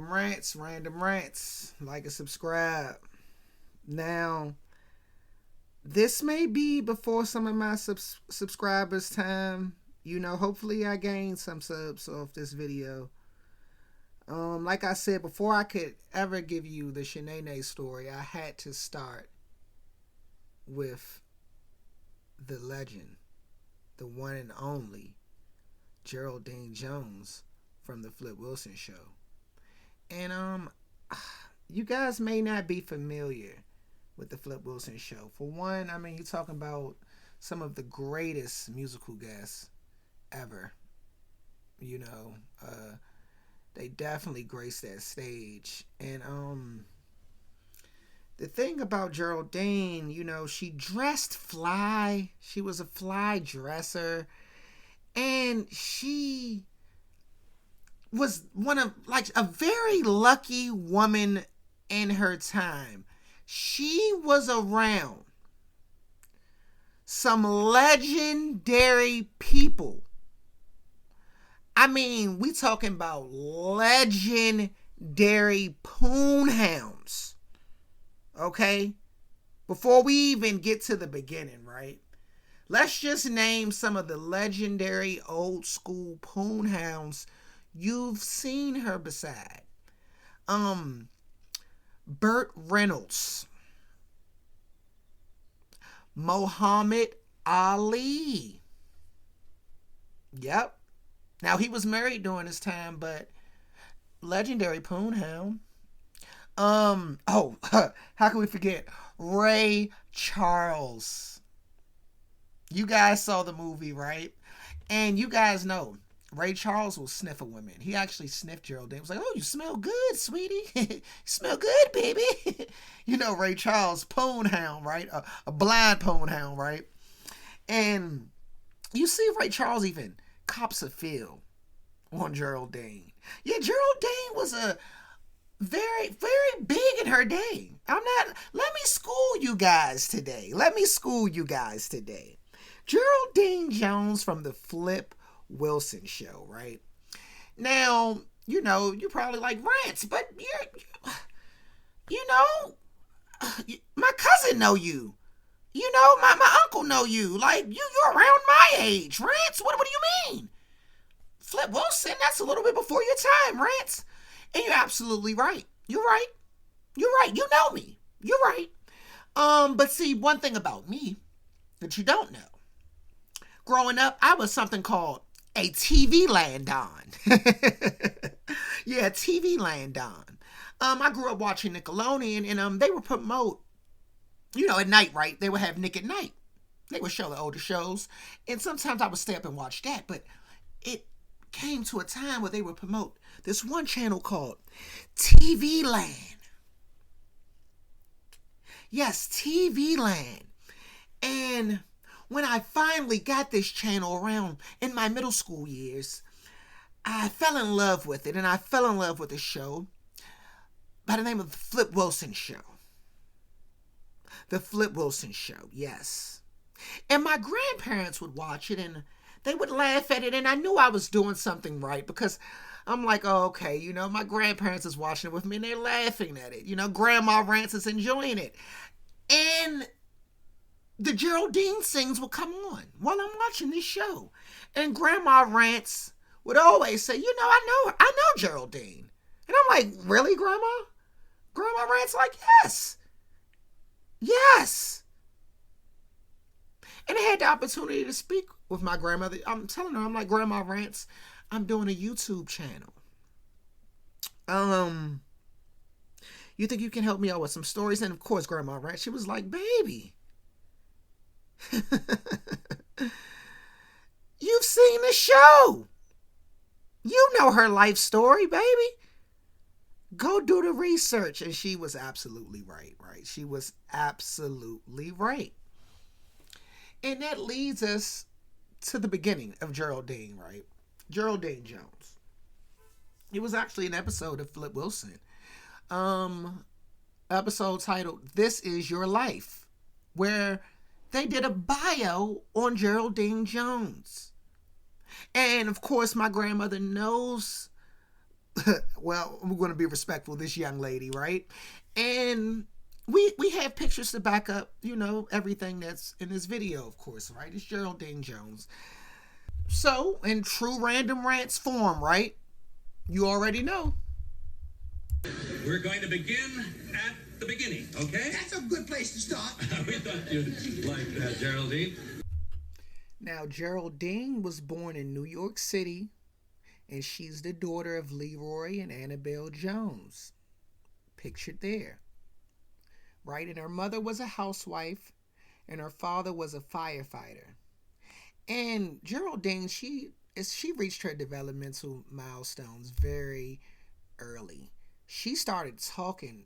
Randumb Rants. Like and subscribe. Now, this may be before some of my subscribers' time. Hopefully I gained some subs off this video. Like I said, before I could ever give you the Shanae story, I had to start with the legend, the one and only Geraldine Jones from the Flip Wilson Show. And you guys may not be familiar with the Flip Wilson Show. For one, you're talking about some of the greatest musical guests ever. They definitely graced that stage. And the thing about Geraldine, she dressed fly. She was a fly dresser. And she was a very lucky woman in her time. She was around some legendary people. We talking about legendary poonhounds. Okay? Before we even get to the beginning, right? Let's just name some of the legendary old school poonhounds you've seen her beside. Burt Reynolds, Muhammad Ali. Yep. Now, he was married during his time, but legendary poonhound. How can we forget Ray Charles? You guys saw the movie, right? And you guys know Ray Charles will sniff a woman. He actually sniffed Geraldine. He was like, "Oh, you smell good, sweetie. You smell good, baby." Ray Charles, poonhound, right? A blind poonhound, right? And you see Ray Charles even cops a feel on Geraldine. Yeah, Geraldine was a very, very big in her day. Let me school you guys today. Geraldine Jones from the Flip Wilson Show, right? Now, you probably like rants, but my cousin know you. My uncle know you. Like, you're around my age. Rants, what do you mean? Flip Wilson, that's a little bit before your time, Rants. And you're absolutely right. You're right. You know me. You're right. But see, one thing about me that you don't know. Growing up, I was something called a TV land don. Yeah, TV land don. I grew up watching Nickelodeon, and they would promote, at night, right? They would have Nick at Night. They would show the older shows, and sometimes I would stay up and watch that. But it came to a time where they would promote this one channel called TV Land. Yes, TV Land. And when I finally got this channel around in my middle school years, I fell in love with it, and I fell in love with a show by the name of the Flip Wilson Show. The Flip Wilson Show, yes. And my grandparents would watch it, and they would laugh at it, and I knew I was doing something right because I'm like, oh, okay, my grandparents is watching it with me, and they're laughing at it. Grandma Rants is enjoying it. And the Geraldine sings would come on while I'm watching this show. And Grandma Rants would always say, I know Geraldine. And I'm like, really, Grandma? Grandma Rants like, yes. And I had the opportunity to speak with my grandmother. I'm telling her, I'm like, Grandma Rants, I'm doing a YouTube channel. You think you can help me out with some stories? And of course, Grandma Rants, she was like, baby, you've seen the show. You know her life story, baby. Go do the research. And she was absolutely right? She was absolutely right. And that leads us to the beginning of Geraldine, right? Geraldine Jones. It was actually an episode of Flip Wilson. Episode titled, This Is Your Life, where they did a bio on Geraldine Jones. And of course, my grandmother knows Well, we're going to be respectful of this young lady, right? And we have pictures to back up, everything that's in this video, of course, right? It's Geraldine Jones. So, in true Randumb Rants form, right? You already know. We're going to begin at the beginning, okay? That's a good place to start. We thought you'd like that, Geraldine. Now, Geraldine was born in New York City, and she's the daughter of Leroy and Annabelle Jones. Pictured there. Right? And her mother was a housewife, and her father was a firefighter. And Geraldine, she reached her developmental milestones very early. She started talking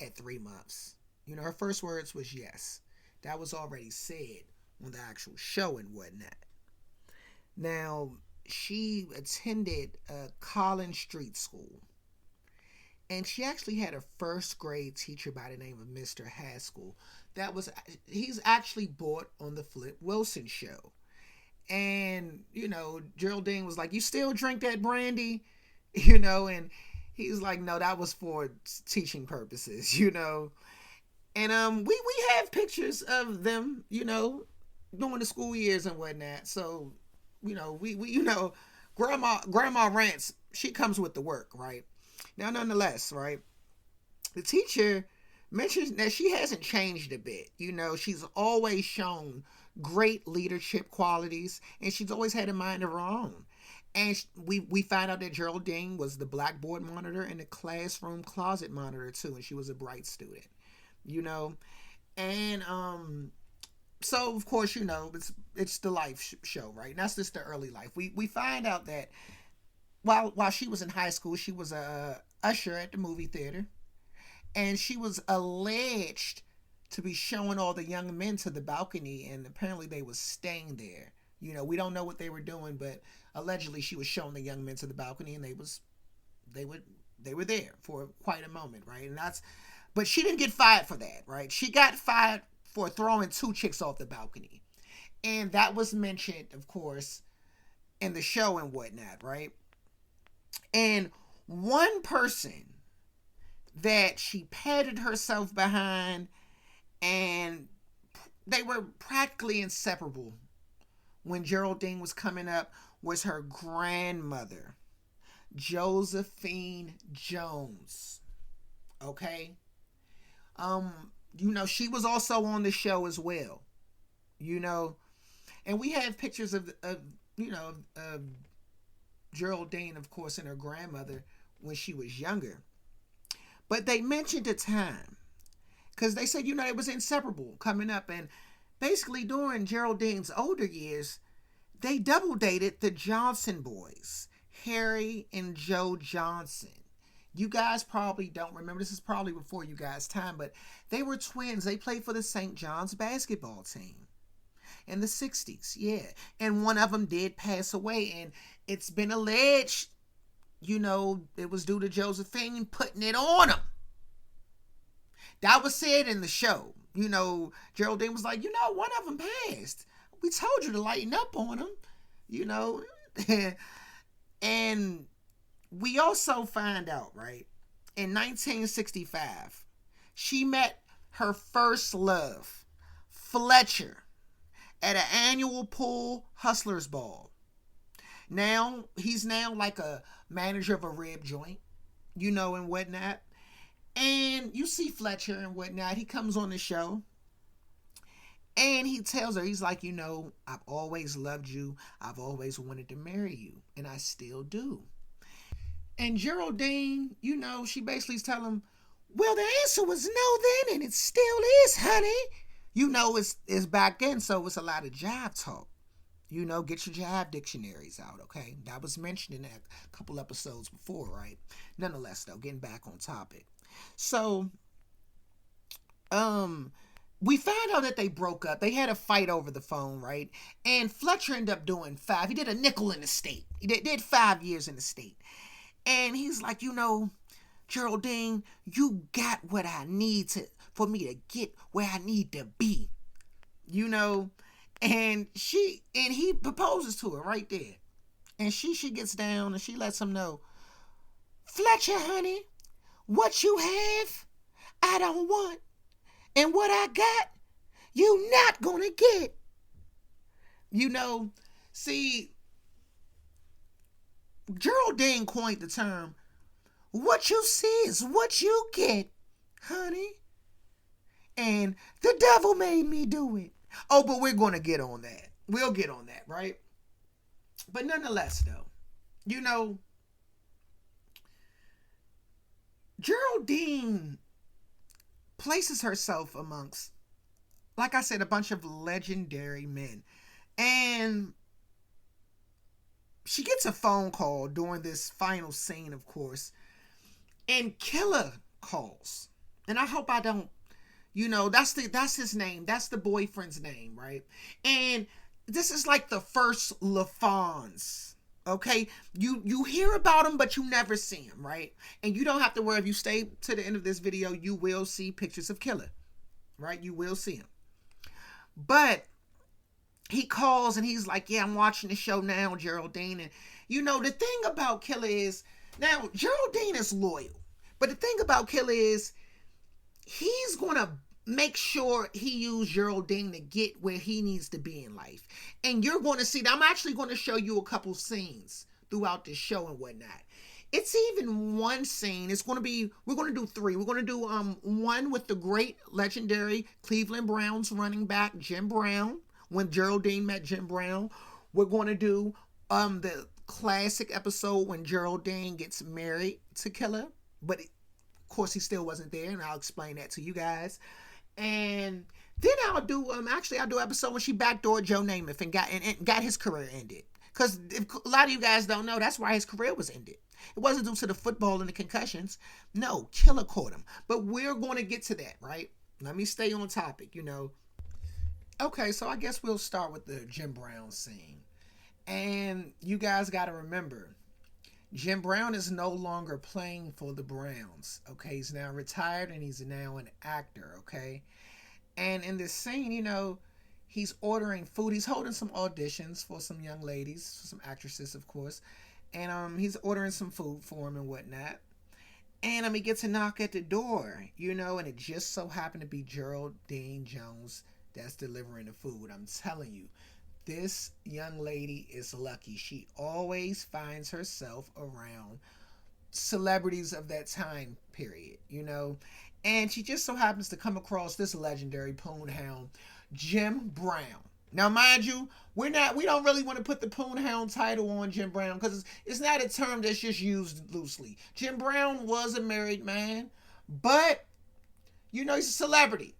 at 3 months. Her first words was yes. That was already said on the actual show and whatnot. Now, she attended Collins Street School. And she actually had a first grade teacher by the name of Mr. Haskell. He's actually bought on the Flip Wilson show. And, Geraldine was like, "You still drink that brandy?" And he's like, "No, that was for teaching purposes, And we have pictures of them, during the school years and whatnot. So, Grandma Rants, she comes with the work, right? Now, nonetheless, right, the teacher mentions that she hasn't changed a bit. She's always shown great leadership qualities, and she's always had a mind of her own. And we find out that Geraldine was the blackboard monitor and the classroom closet monitor too, and she was a bright student, And so of course it's the life show, right? And that's just the early life. We find out that while she was in high school, she was a usher at the movie theater, and she was alleged to be showing all the young men to the balcony, and apparently they was staying there. We don't know what they were doing, but allegedly she was showing the young men to the balcony, and they were there for quite a moment, right? But she didn't get fired for that, right? She got fired for throwing 2 chicks off the balcony, and that was mentioned, of course, in the show and whatnot, right? And one person that she patted herself behind, and they were practically inseparable when Geraldine was coming up, was her grandmother, Josephine Jones. Okay? She was also on the show as well. And we have pictures of Geraldine, of course, and her grandmother when she was younger. But they mentioned the time, because they said, it was inseparable coming up. And basically during Geraldine's older years, they double dated the Johnson boys, Harry and Joe Johnson. You guys probably don't remember. This is probably before you guys' time, but they were twins. They played for the St. John's basketball team in the 60s. Yeah. And one of them did pass away, and it's been alleged, it was due to Josephine putting it on him. That was said in the show. Geraldine was like, one of them passed. We told you to lighten up on him, And we also find out, right, in 1965, she met her first love, Fletcher, at an annual pool hustlers ball. Now, he's now like a manager of a rib joint, and whatnot. And you see Fletcher and whatnot. He comes on the show, and he tells her, he's like, I've always loved you. I've always wanted to marry you, and I still do. And Geraldine, she basically is telling him, well, the answer was no then, and it still is, honey. It's back then, so it's a lot of jive talk. Get your jive dictionaries out, okay? That was mentioned in a couple episodes before, right? Nonetheless, though, getting back on topic. So, we found out that they broke up. They had a fight over the phone, right? And Fletcher ended up doing 5. He did a nickel in the state. He did 5 years in the state. And he's like, Geraldine, you got what I need for me to get where I need to be. And he proposes to her right there. And she gets down and she lets him know, Fletcher, honey, what you have, I don't want. And what I got, you not gonna get. You know, see, Geraldine coined the term, what you see is what you get, honey. And the devil made me do it. Oh, but we're going to get on that. We'll get on that, right? But nonetheless, though, you know, Geraldine places herself amongst, like I said, a bunch of legendary men. And she gets a phone call during this final scene, of course, and Killer calls. And I hope I don't, that's his name. That's the boyfriend's name, right? And this is like the first LaFons. Okay, you hear about him, but you never see him, right? And you don't have to worry. If you stay to the end of this video, you will see pictures of Killer, right? You will see him. But he calls and he's like, yeah, I'm watching the show now, Geraldine. And the thing about Killer is, now Geraldine is loyal, but the thing about Killer is he's gonna make sure he used Geraldine to get where he needs to be in life. And you're going to see that. I'm actually going to show you a couple scenes throughout this show and whatnot. It's even one scene. We're going to do three. We're going to do one with the great legendary Cleveland Browns running back Jim Brown, when Geraldine met Jim Brown. We're going to do the classic episode when Geraldine gets married to Killer, but of course he still wasn't there, and I'll explain that to you guys. And then I'll do an episode when she backdoored Joe Namath and got his career ended. Because a lot of you guys don't know, that's why his career was ended. It wasn't due to the football and the concussions. No, Killer caught him. But we're going to get to that, right? Let me stay on topic, Okay, so I guess we'll start with the Jim Brown scene. And you guys got to remember, Jim Brown is no longer playing for the Browns, okay? He's now retired and he's now an actor, okay? And in this scene, he's ordering food. He's holding some auditions for some young ladies, some actresses, of course. And he's ordering some food for them and whatnot. And he gets a knock at the door, and it just so happened to be Geraldine Jones that's delivering the food. I'm telling you, this young lady is lucky. She always finds herself around celebrities of that time period, And she just so happens to come across this legendary poonhound, Jim Brown. Now, mind you, we don't really want to put the poonhound title on Jim Brown because it's not a term that's just used loosely. Jim Brown was a married man, but, he's a celebrity.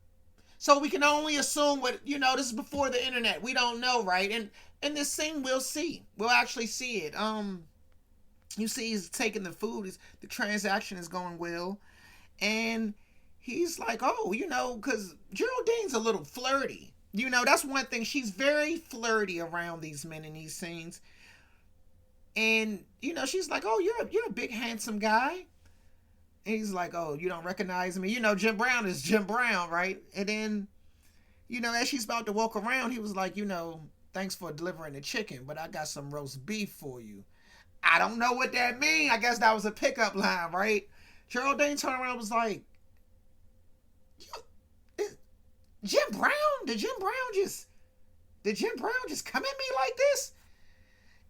So we can only assume this is before the internet. We don't know, right? And in this scene, we'll see. We'll actually see it. You see he's taking the food. The transaction is going well. And he's like, oh, because Geraldine's a little flirty. That's one thing. She's very flirty around these men in these scenes. And, she's like, oh, you're a big, handsome guy. And he's like, oh, you don't recognize me? Jim Brown is Jim Brown, right? And then, as she's about to walk around, he was like, thanks for delivering the chicken, but I got some roast beef for you. I don't know what that means. I guess that was a pickup line, right? Geraldine turned around and was like, Jim Brown? Did Jim Brown just come at me like this?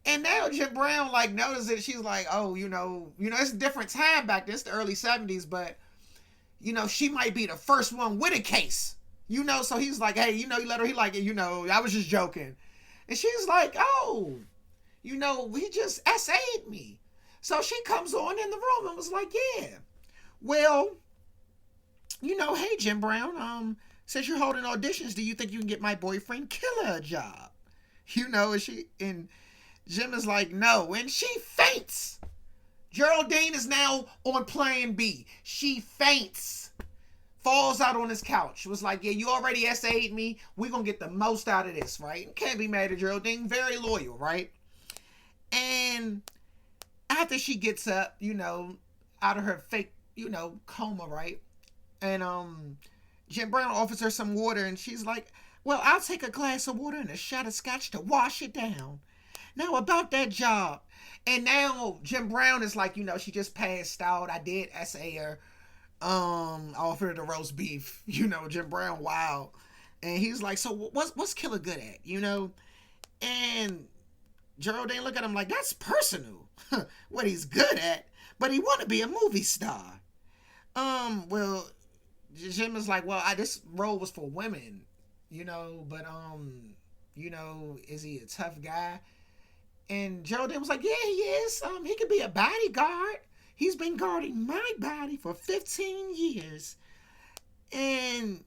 And now Jim Brown noticed it. She's like, oh, it's a different time back then. It's the early 70s, but she might be the first one with a case. So he's like, hey, you let her, he like it, I was just joking. And she's like, oh, he just SA'd me. So she comes on in the room and was like, yeah, well, hey, Jim Brown, since you're holding auditions, do you think you can get my boyfriend Killer a job? And Jim is like, no, and she faints. Geraldine is now on plan B. She faints. Falls out on his couch. Was like, yeah, you already SA'd me. We're going to get the most out of this, right? Can't be mad at Geraldine. Very loyal, right? And after she gets up, out of her fake, coma, right? And Jim Brown offers her some water, and she's like, well, I'll take a glass of water and a shot of scotch to wash it down. Now, about that job, And now Jim Brown is like, she just passed out. I did essay her, offered her the roast beef. Jim Brown, wow. And he's like, so what's Killer good at? And Geraldine look at him like, that's personal. What he's good at, but he want to be a movie star. Well, Jim is like, well, this role was for women, but is he a tough guy? And Geraldine was like, yeah, he is. He could be a bodyguard. He's been guarding my body for 15 years. And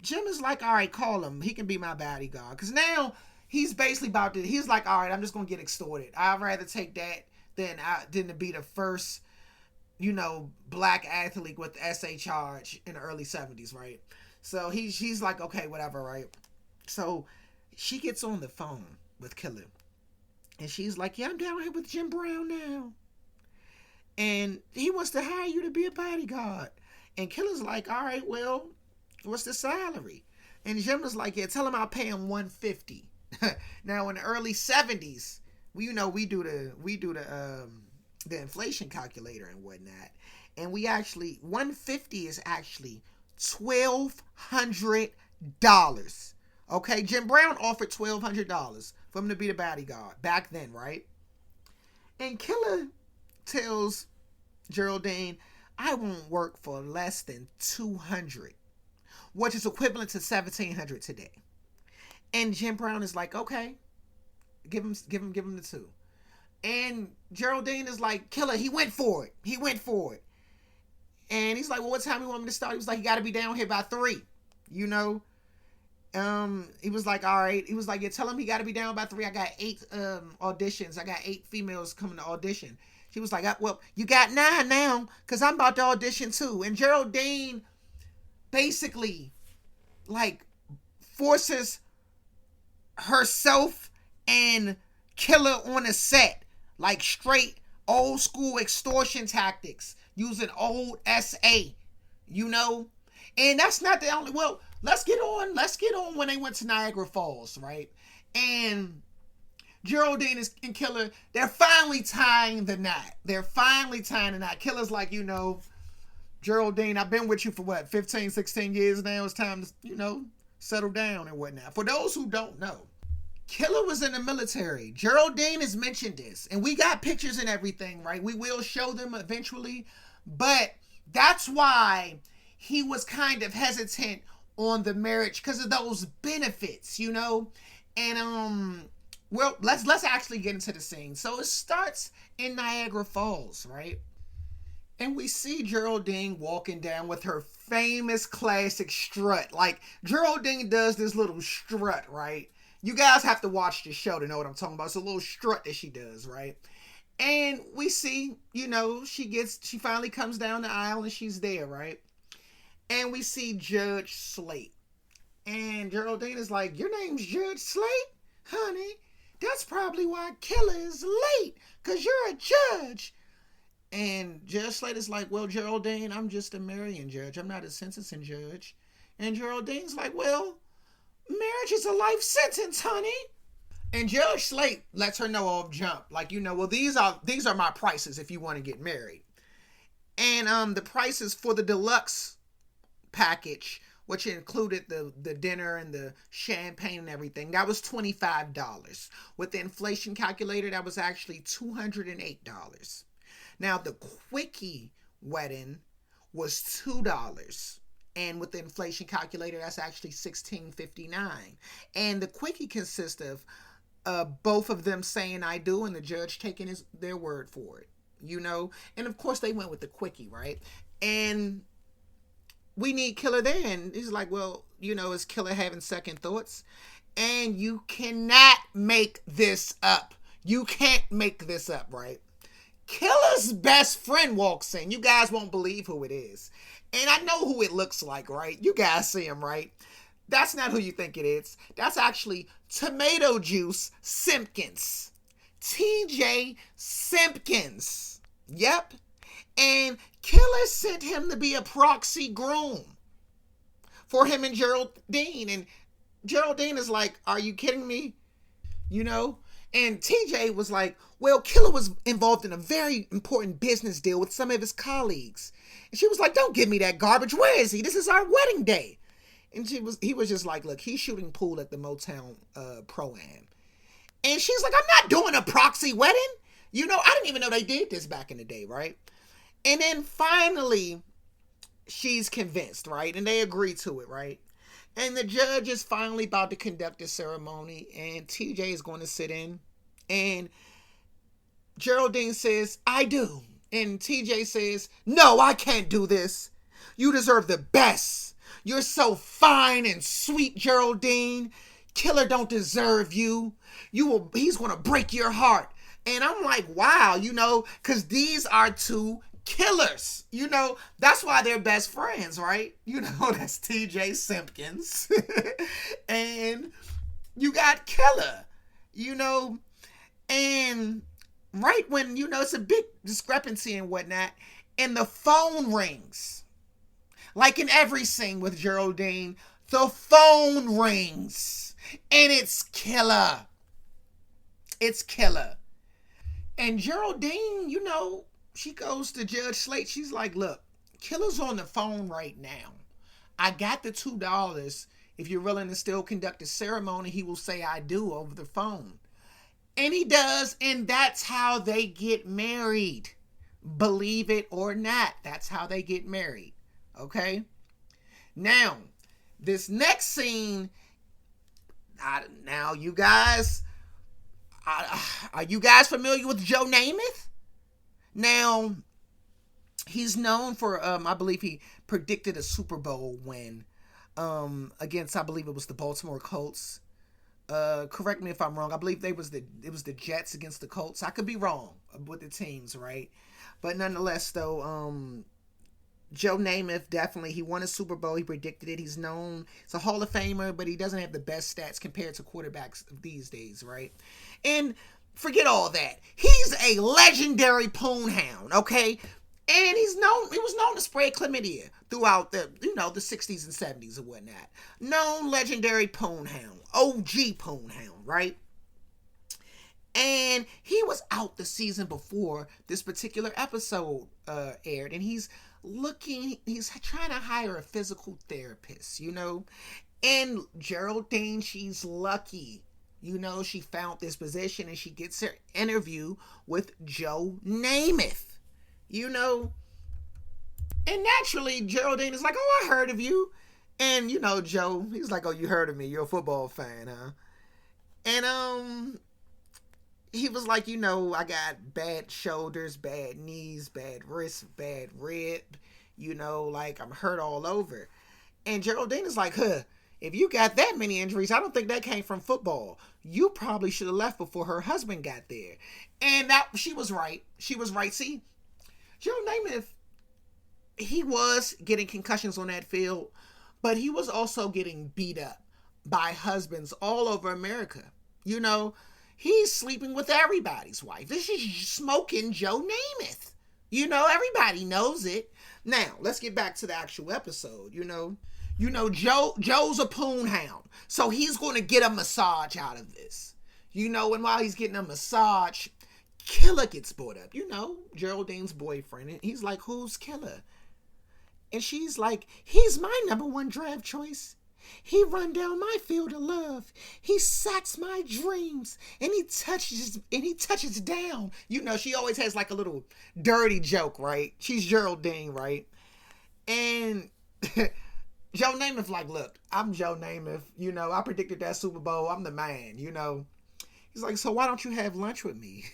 Jim is like, all right, call him. He can be my bodyguard. Because now he's basically he's like, all right, I'm just going to get extorted. I'd rather take that than to be the first, black athlete with the SA charge in the early 70s, right? So she's like, okay, whatever, right? So she gets on the phone with Killer. And she's like, yeah, I'm down here with Jim Brown now. And he wants to hire you to be a bodyguard. And Killer's like, all right, well, what's the salary? And Jim was like, yeah, tell him I'll pay him $150. Now in the early 70s, we do the inflation calculator and whatnot. And $150 is actually $1,200. Okay, Jim Brown offered $1,200 for him to be the bodyguard back then, right? And Killer tells Geraldine, I won't work for less than $200, which is equivalent to $1,700 today. And Jim Brown is like, okay, give him the two. And Geraldine is like, Killer, he went for it. And he's like, well, what time you want me to start? He was like, you got to be down here by 3, He was like, all right. He was like, yeah, tell him he got to be down by 3. I got 8 auditions. I got 8 females coming to audition. She was like, well, you got 9 now, because I'm about to audition too. And Geraldine basically, like, forces herself and Killer on a set, like straight old school extortion tactics, using old SA, And that's not the only, well, let's get on when they went to Niagara Falls, right? And Geraldine and Killer, they're finally tying the knot. Killer's like, Geraldine, I've been with you for 15, 16 years now. It's time to, settle down and whatnot. For those who don't know, Killer was in the military. Geraldine has mentioned this, and we got pictures and everything, right? We will show them eventually, but that's why he was kind of hesitant on the marriage, because of those benefits, And well, let's actually get into the scene. So it starts in Niagara Falls, right? And we see Geraldine walking down with her famous classic strut. Like, Geraldine does this little strut, right? You guys have to watch the show to know what I'm talking about. It's a little strut that she does, right? And we see, she finally comes down the aisle and she's there, right? And we see Judge Slate. And Geraldine is like, your name's Judge Slate? Honey, that's probably why Killer is late, because you're a judge. And Judge Slate is like, well, Geraldine, I'm just a marrying judge. I'm not a sentencing judge. And Geraldine's like, well, marriage is a life sentence, honey. And Judge Slate lets her know off jump. Like, well, these are my prices if you want to get married. And the prices for the deluxe package, which included the dinner and the champagne and everything, that was $25. With the inflation calculator, that was actually $208. Now, the quickie wedding was $2. And with the inflation calculator, that's actually $16.59. And the quickie consists of both of them saying I do and the judge taking their word for it, And of course, they went with the quickie, right? And we need Killer there. And he's like, well, is Killer having second thoughts? And you cannot make this up. You can't make this up, right? Killer's best friend walks in. You guys won't believe who it is. And I know who it looks like, right? You guys see him, right? That's not who you think it is. That's actually Tomato Juice Simpkins. TJ Simpkins. Yep. And Killer sent him to be a proxy groom for him and Geraldine. And Geraldine is like, are you kidding me? And TJ was like, well, Killer was involved in a very important business deal with some of his colleagues. And she was like, don't give me that garbage. Where is he? This is our wedding day. And he was just like, look, he's shooting pool at the Motown Pro-Am. And she's like, I'm not doing a proxy wedding. You know, I didn't even know they did this back in the day, right? And then finally, she's convinced, right? And they agree to it, right? And the judge is finally about to conduct the ceremony, and TJ is going to sit in. And Geraldine says, I do. And TJ says, no, I can't do this. You deserve the best. You're so fine and sweet, Geraldine. Killer don't deserve you. He's going to break your heart. And I'm like, wow, you know, because these are two killers. You know, that's why they're best friends, right? You know, that's TJ Simpkins. And you got Killer, you know, and right when, you know, it's a big discrepancy and whatnot, and the phone rings. Like in every scene with Geraldine, the phone rings. And it's Killer. It's Killer. And Geraldine, you know, she goes to Judge Slate. She's like, look, Killer's on the phone right now. I got the $2. If you're willing to still conduct the ceremony, he will say I do over the phone. And he does, and that's how they get married. Believe it or not, that's how they get married. Okay? Now, this next scene, now you guys, are you guys familiar with Joe Namath? Now, he's known for, I believe he predicted a Super Bowl win against, I believe it was the Baltimore Colts. Correct me if I'm wrong. I believe it was the Jets against the Colts. I could be wrong with the teams, right? But nonetheless, though, Joe Namath definitely, he won a Super Bowl. He predicted it. He's known. He's a Hall of Famer, but he doesn't have the best stats compared to quarterbacks of these days, right? And forget all that. He's a legendary poon hound, okay? And he was known to spread chlamydia throughout the 60s and 70s and whatnot. Known legendary poon hound, OG poon hound, right? And he was out the season before this particular episode aired, and he's trying to hire a physical therapist, you know? And Geraldine, she's lucky. You know, she found this position and she gets her interview with Joe Namath, you know? And naturally, Geraldine is like, oh, I heard of you. And, you know, Joe, he's like, oh, you heard of me. You're a football fan, huh? And, he was like, you know, I got bad shoulders, bad knees, bad wrists, bad rib, you know, like I'm hurt all over. And Geraldine is like, if you got that many injuries, I don't think that came from football. You probably should have left before her husband got there. And she was right. She was right. See, Joe Namath, he was getting concussions on that field, but he was also getting beat up by husbands all over America. You know, he's sleeping with everybody's wife. This is smoking Joe Namath. You know, everybody knows it. Now, let's get back to the actual episode, you know. You know, Joe's a poon hound, so he's going to get a massage out of this. You know, and while he's getting a massage, Killer gets brought up. You know, Geraldine's boyfriend. And he's like, who's Killer? And she's like, he's my number one draft choice. He run down my field of love. He sacks my dreams, and he touches down. You know, she always has like a little dirty joke, right? She's Geraldine, right? And Joe Namath like, look, I'm Joe Namath. You know, I predicted that Super Bowl. I'm the man, you know. He's like, so why don't you have lunch with me?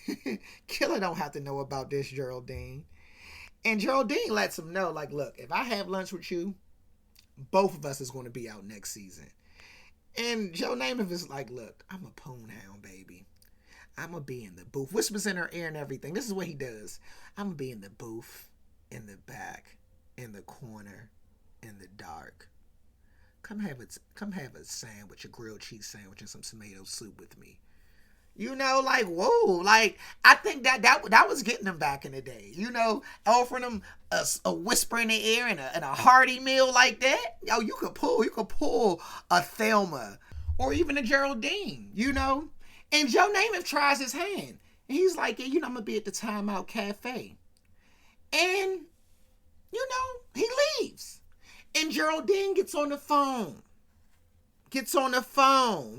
Killer don't have to know about this, Geraldine. And Geraldine lets him know, like, look, if I have lunch with you, both of us is going to be out next season. And Joe Namath is like, look, I'm a poon hound, baby. I'm going to be in the booth. Whispers in her ear and everything. This is what he does. I'm going to be in the booth, in the back, in the corner, in the dark. Come have a sandwich, a grilled cheese sandwich and some tomato soup with me. You know, like, whoa, like, I think that was getting them back in the day, you know, offering them a whisper in the ear and a hearty meal like that. Yo, you could pull a Thelma or even a Geraldine, you know, And Joe Namath tries his hand. And he's like, yeah, I'm going to be at the Timeout Cafe. And, he leaves. And Geraldine gets on the phone.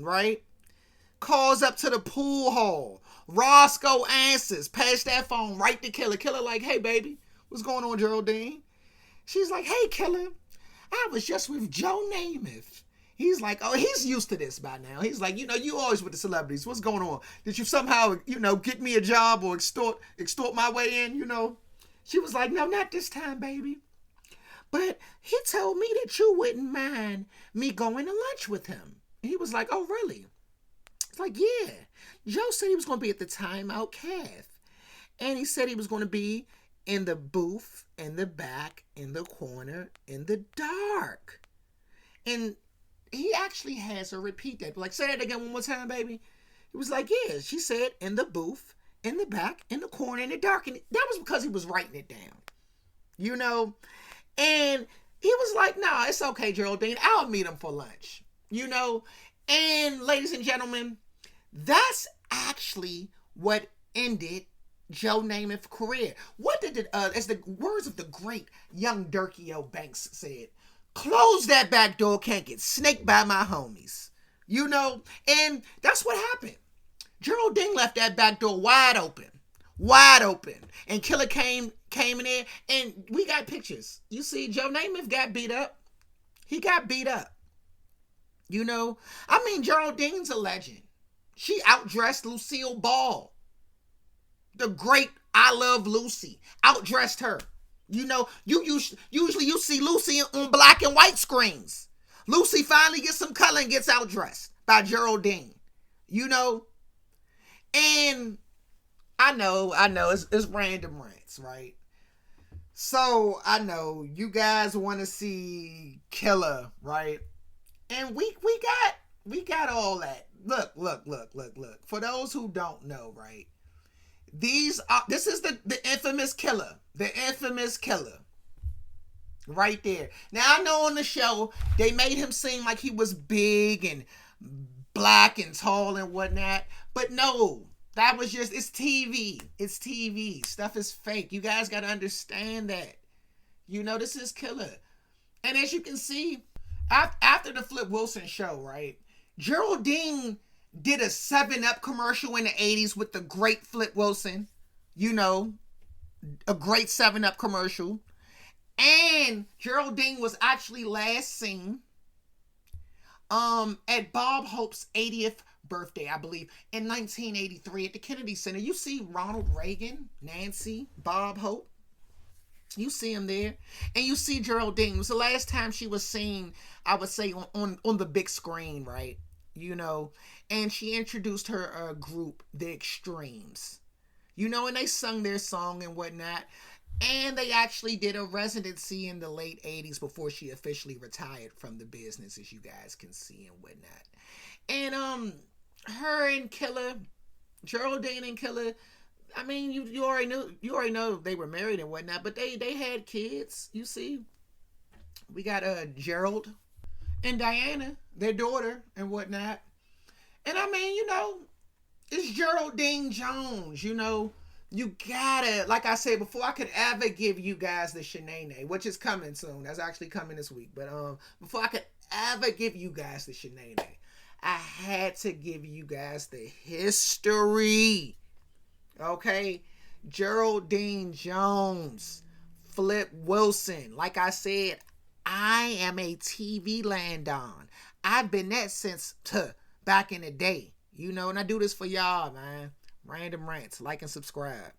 Right? Calls up to the pool hall. Roscoe answers. Pass that phone right to Killer. Killer like, hey, baby, what's going on, Geraldine? She's like, hey, Killer, I was just with Joe Namath. He's like, oh, he's used to this by now. He's like, you always with the celebrities. What's going on? Did you somehow, get me a job or extort my way in, She was like, no, not this time, baby. But he told me that you wouldn't mind me going to lunch with him. And he was like, oh, really? It's like, yeah. Joe said he was going to be at the Timeout Cafe. And he said he was going to be in the booth, in the back, in the corner, in the dark. And he actually has her repeat that. Like, say that again one more time, baby. He was like, yeah, she said in the booth, in the back, in the corner, in the dark. And that was because he was writing it down, And he was like, nah, it's okay, Geraldine. I'll meet him for lunch, And ladies and gentlemen, that's actually what ended Joe Namath's career. What did as the words of the great young Dirkie O. Banks said, close that back door, can't get snaked by my homies. And that's what happened. Geraldine left that back door wide open. And Killer came in there, and we got pictures. You see, Joe Namath got beat up. He got beat up. Geraldine's a legend. She outdressed Lucille Ball. The great I Love Lucy. Outdressed her. Usually you see Lucy on black and white screens. Lucy finally gets some color and gets outdressed by Geraldine. And I know, it's Randumb Rants, right? So, I know, you guys want to see Killer, right? And we got all that. Look. For those who don't know, right? This is the infamous Killer. The infamous Killer. Right there. Now, I know on the show, they made him seem like he was big and black and tall and whatnot. But no, that was just, it's TV. It's TV. Stuff is fake. You guys got to understand that. This is Killer. And as you can see, after the Flip Wilson show, right, Geraldine did a 7-Up commercial in the 80s with the great Flip Wilson. A great 7-Up commercial. And Geraldine was actually last seen at Bob Hope's 80th birthday, I believe, in 1983 at the Kennedy Center. You see Ronald Reagan, Nancy, Bob Hope. You see him there. And you see Geraldine. It was the last time she was seen, I would say, on the big screen, right? And she introduced her group, The Extremes. And they sung their song and whatnot. And they actually did a residency in the late 80s before she officially retired from the business, as you guys can see and whatnot. And her and Killer, Geraldine and Killer, you already know they were married and whatnot, but they had kids. You see, we got Gerald and Diana, their daughter and whatnot. And it's Geraldine Jones. You gotta, like I said before, I could ever give you guys the Shanae, which is coming soon. That's actually coming this week. But before I could ever give you guys the Shanae, I had to give you guys the history. Okay? Geraldine Jones, Flip Wilson. Like I said, I am a TV Landon. I've been that since back in the day. And I do this for y'all, man. Randumb Rants. Like and subscribe.